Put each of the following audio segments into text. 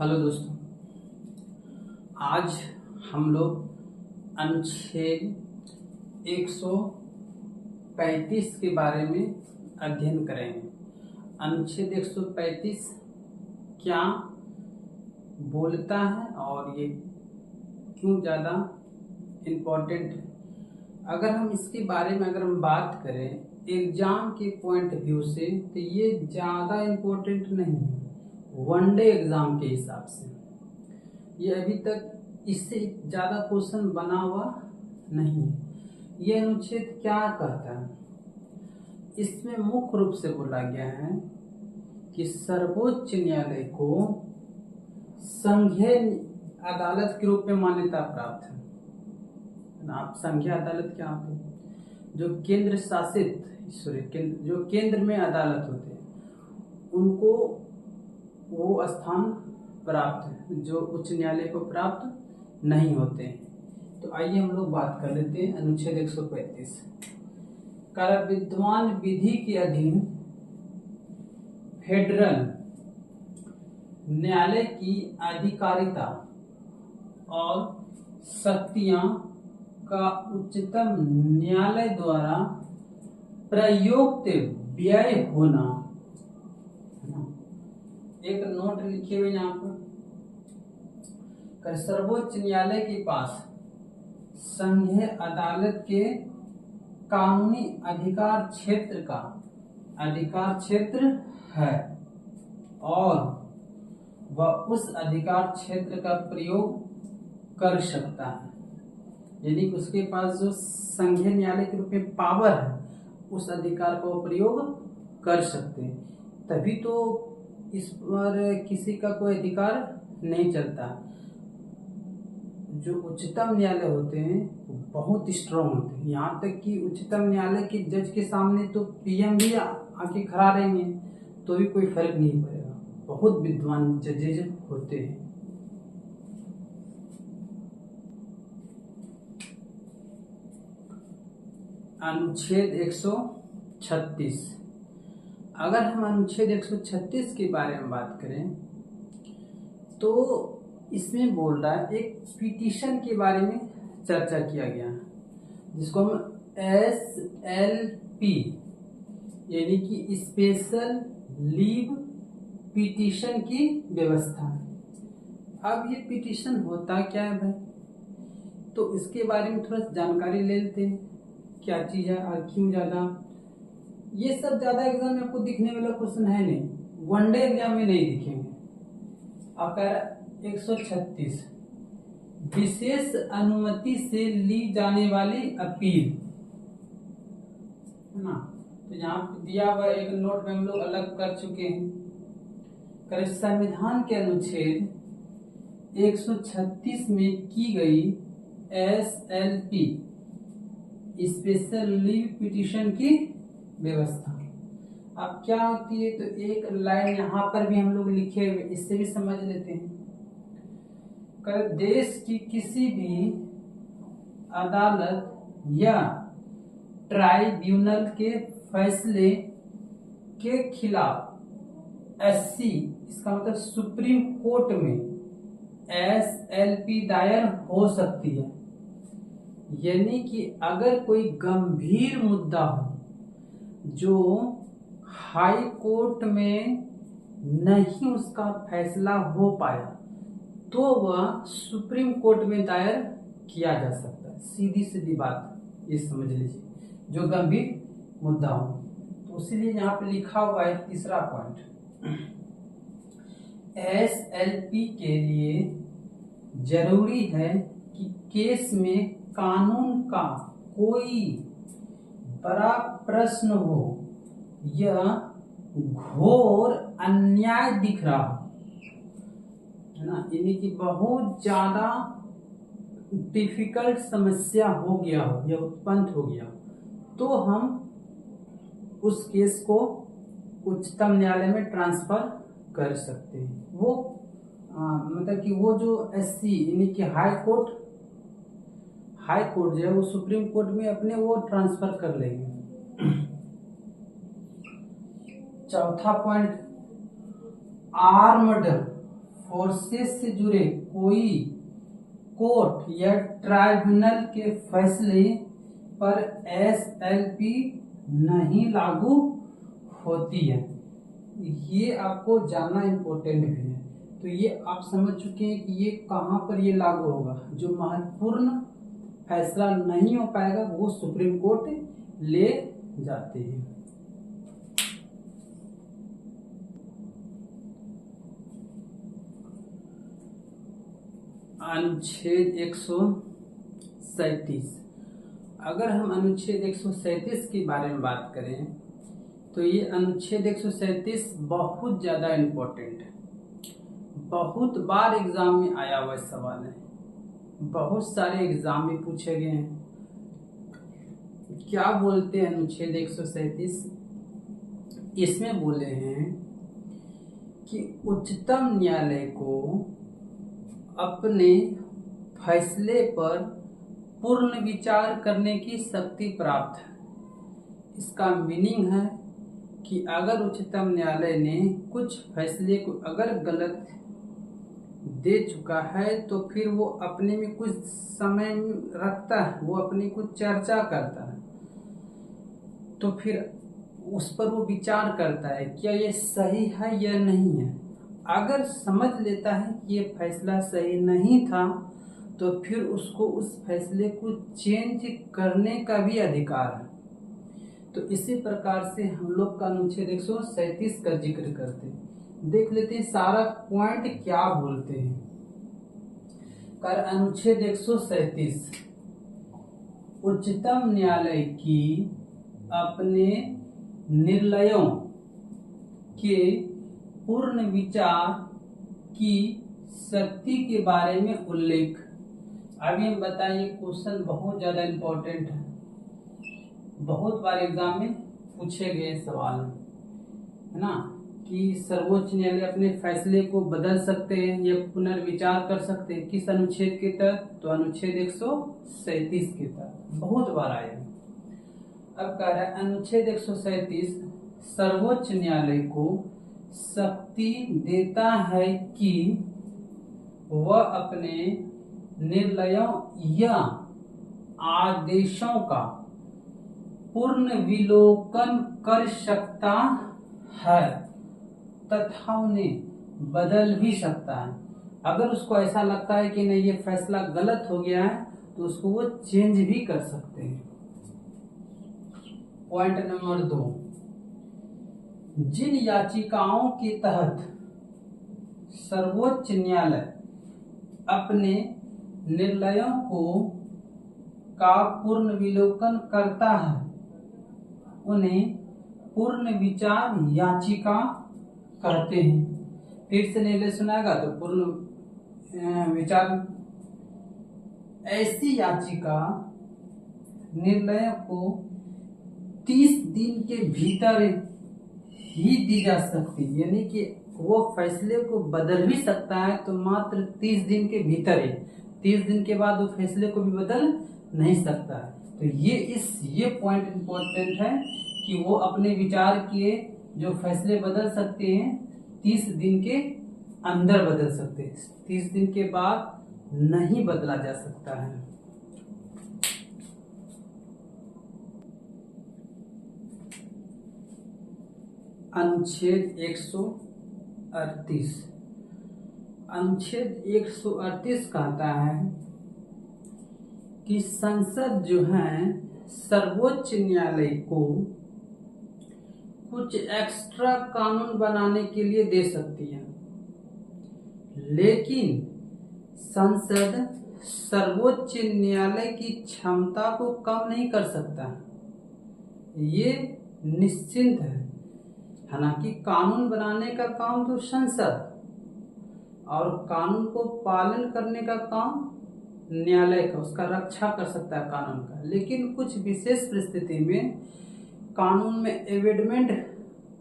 Hello दोस्तों, आज हम लोग अनुच्छेद 135 के बारे में अध्ययन करेंगे। अनुच्छेद 135 क्या बोलता है और ये क्यों ज़्यादा इम्पोर्टेंट है। अगर हम इसके बारे में बात करें एग्जाम के पॉइंट ऑफ व्यू से, तो ये ज़्यादा इम्पोर्टेंट नहीं है वनडे एग्जाम के हिसाब से। ये अभी तक इससे ज़्यादा क्वेश्चन बना हुआ नहीं है। ये अनुच्छेद क्या कहता है, इसमें मुख्य रूप से बोला गया है कि सर्वोच्च न्यायालय को संघीय अदालत के रूप में मान्यता प्राप्त है। आप संघीय अदालत क्या होते हैं? जो केंद्र शासित जो केंद्र में अदालत होते हैं उनको वो स्थान प्राप्त है जो उच्च न्यायालय को प्राप्त नहीं होते हैं। तो आइए हम लोग बात कर लेते हैं अनुच्छेद 135। कराविद्वान विधि के अधीन फेडरल न्यायालय की अधिकारिता और शक्तियां का उच्चतम न्यायालय द्वारा प्रयुक्त व्यय होना। एक नोट लिखे हुए यहाँ पर, सर्वोच्च न्यायालय के पास संघीय अदालत के कानूनी अधिकार क्षेत्र है और वह उस अधिकार क्षेत्र का प्रयोग कर सकता है। यानी कि उसके पास जो संघीय न्यायालय के रूप में पावर है उस अधिकार का प्रयोग कर सकते हैं। तभी तो इस पर किसी का कोई अधिकार नहीं चलता। जो उच्चतम न्यायालय होते हैं वो बहुत स्ट्रांग होते हैं। यहाँ तक कि उच्चतम न्यायालय के जज के सामने तो पीएम भी आके खड़ा रहेंगे तो भी कोई फर्क नहीं पड़ेगा। बहुत विद्वान जजेज होते हैं। अनुच्छेद 136। अगर हम अनुच्छेद 136 के बारे में बात करें तो इसमें बोल रहा है एक पिटीशन के बारे में चर्चा किया गया है जिसको हम SLP यानी कि स्पेशल लीव पिटीशन की व्यवस्था है। अब ये पिटीशन होता क्या है भाई, तो इसके बारे में थोड़ा जानकारी ले लेते हैं। क्या चीज़ है और क्यों ज़्यादा। ये सब ज्यादा एग्जाम में आपको दिखने वाला क्वेश्चन है नहीं, वनडे एग्जाम में नहीं दिखेंगे। आप कह रहे 136 विशेष अनुमति से ली जाने वाली अपील है ना। तो यहाँ दिया हुआ एक नोट में हम लोग अलग कर चुके हैं। कर संविधान के अनुच्छेद 136 में की गई SLP स्पेशल लीव पिटीशन की व्यवस्था अब क्या होती है, तो एक लाइन यहाँ पर भी हम लोग लिखे हुए, इससे भी समझ लेते हैं। देश की किसी भी अदालत या ट्राइब्यूनल के फैसले के खिलाफ इसका मतलब सुप्रीम कोर्ट में SLP दायर हो सकती है। यानी कि अगर कोई गंभीर मुद्दा हो जो हाई कोर्ट में नहीं उसका फैसला हो पाया तो वह सुप्रीम कोर्ट में दायर किया जा सकता है। सीधी सीधी बात ये समझ लीजिए, जो गंभीर मुद्दा हो। तो इसीलिए यहाँ पे लिखा हुआ है तीसरा पॉइंट, SLP के लिए जरूरी है कि केस में कानून का कोई बड़ा प्रश्न हो, यह घोर अन्याय दिख रहा हो, है ना। यानी कि बहुत ज्यादा डिफिकल्ट समस्या हो गया हो या उत्पन्न हो गया तो हम उस केस को उच्चतम न्यायालय में ट्रांसफर कर सकते हैं। वो मतलब कि वो जो SC यानी कि हाई कोर्ट जो है वो सुप्रीम कोर्ट में अपने वो ट्रांसफर कर लेंगे। चौथा पॉइंट, आर्म्ड फोर्सेस से जुड़े कोई कोर्ट या ट्राइब्यूनल के फैसले पर एसएलपी नहीं लागू होती है। ये आपको जानना इम्पोर्टेंट भी है। तो ये आप समझ चुके हैं कि ये कहाँ पर ये लागू होगा। जो महत्वपूर्ण फैसला नहीं हो पाएगा वो सुप्रीम कोर्ट ले जाते हैं। अनुच्छेद 137। अगर हम अनुच्छेद 137 के बारे में बात करें तो ये अनुच्छेद 137 बहुत ज्यादा इम्पोर्टेंट है। बहुत बार एग्जाम में आया हुआ सवाल है, बहुत सारे एग्जाम में पूछे गए हैं। क्या बोलते हैं अनुच्छेद 137? इसमें बोले हैं कि उच्चतम न्यायालय को अपने फैसले पर पूर्ण विचार करने की शक्ति प्राप्त है। इसका मीनिंग है कि अगर उच्चतम न्यायालय ने कुछ फैसले को अगर गलत दे चुका है तो फिर वो अपने में कुछ समय रखता है, वो अपनी कुछ चर्चा करता है, तो फिर उस पर वो विचार करता है क्या ये सही है या नहीं है। अगर समझ लेता है कि ये फैसला सही नहीं था तो फिर उसको उस फैसले को चेंज करने का भी अधिकार है। तो इसी प्रकार से हम लोग का अनुच्छेद 137 का जिक्र करते हैं। देख लेते हैं सारा पॉइंट क्या बोलते हैं। कर अनुच्छेद 137 उच्चतम न्यायालय की अपने निर्णयों के पूर्ण विचार की शक्ति के बारे में उल्लेख। अभी हम बताइए, क्वेश्चन बहुत ज्यादा इम्पोर्टेंट है, बहुत बार एग्जाम में पूछे गए सवाल है ना, कि सर्वोच्च न्यायालय अपने फैसले को बदल सकते हैं या पुनर्विचार कर सकते हैं। किस अनुच्छेद के तहत? तो अनुच्छेद 137 के तहत बहुत बार आया। अब कह रहा है अनुच्छेद 137 सर्वोच्च न्यायालय को शक्ति देता है कि वह अपने निर्णयों या आदेशों का पूर्ण विलोकन कर सकता है तथा उन्हें बदल भी सकता है। अगर उसको ऐसा लगता है कि नहीं ये फैसला गलत हो गया है तो उसको वो चेंज भी कर सकते हैं। पॉइंट नंबर 2, जिन याचिकाओं के तहत सर्वोच्च न्यायालय अपने निर्णयों को का पूर्ण विलोकन करता है उन्हें पूर्ण विचार याचिका कहते हैं। फिर से न्यायालय सुनाएगा तो पूर्ण विचार। ऐसी याचिका निर्णय को 30 दिन के भीतर ही दी जा सकती, यानी कि वो फैसले को बदल भी सकता है तो मात्र 30 दिन के भीतर ही। 30 दिन के बाद वो फैसले को भी बदल नहीं सकता है। तो ये पॉइंट इम्पोर्टेंट है कि वो अपने विचार किए जो फैसले बदल सकते हैं 30 दिन के अंदर बदल सकते हैं, 30 दिन के बाद नहीं बदला जा सकता है। अनुच्छेद 138। अनुच्छेद 138 कहता है कि संसद जो है सर्वोच्च न्यायालय को कुछ एक्स्ट्रा कानून बनाने के लिए दे सकती है, लेकिन संसद सर्वोच्च न्यायालय की क्षमता को कम नहीं कर सकता। ये निश्चिंत है। हालांकि कानून बनाने का काम तो संसद और कानून को पालन करने का काम न्यायालय का, उसका रक्षा कर सकता है कानून का, लेकिन कुछ विशेष परिस्थिति में कानून में एमेंडमेंट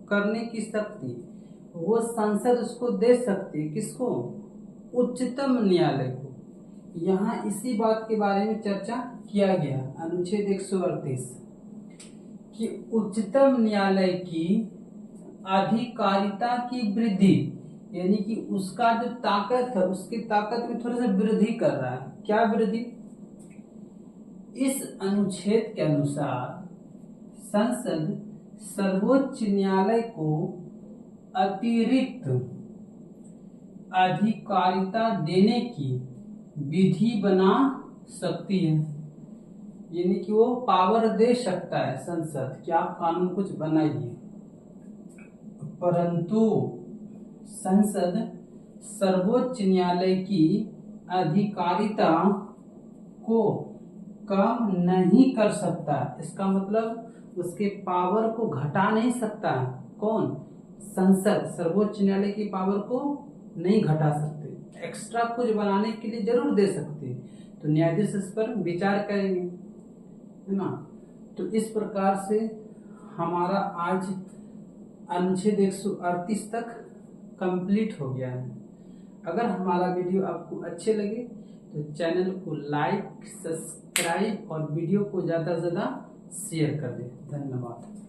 करने की शक्ति वो संसद उसको दे सकती है। किसको? उच्चतम न्यायालय को। यहाँ इसी बात के बारे में चर्चा किया गया अनुच्छेद 138 कि उच्चतम न्यायालय की अधिकारिता की वृद्धि यानी कि उसका जो ताकत है उसकी ताकत में थोड़ा सा वृद्धि कर रहा है। क्या वृद्धि? इस अनुच्छेद के अनुसार संसद सर्वोच्च न्यायालय को अतिरिक्त अधिकारिता देने की विधि बना सकती है। यानी कि वो पावर दे सकता है संसद कि आप कानून कुछ बनाइए, परंतु संसद सर्वोच्च न्यायालय की अधिकारिता को कम नहीं कर सकता। इसका मतलब उसके पावर को घटा नहीं सकता। कौन? संसद सर्वोच्च न्यायालय की पावर को नहीं घटा सकते, एक्स्ट्रा कुछ बनाने के लिए जरूर दे सकते, तो न्यायाधीश इस पर विचार करेंगे, है ना। तो इस प्रकार से हमारा आज अनुच्छेद 138 तक कंप्लीट हो गया है। अगर हमारा वीडियो आपको अच्छे लगे तो चैनल को लाइक, सब्सक्राइब और वीडियो को ज़्यादा से ज़्यादा शेयर कर दें। धन्यवाद।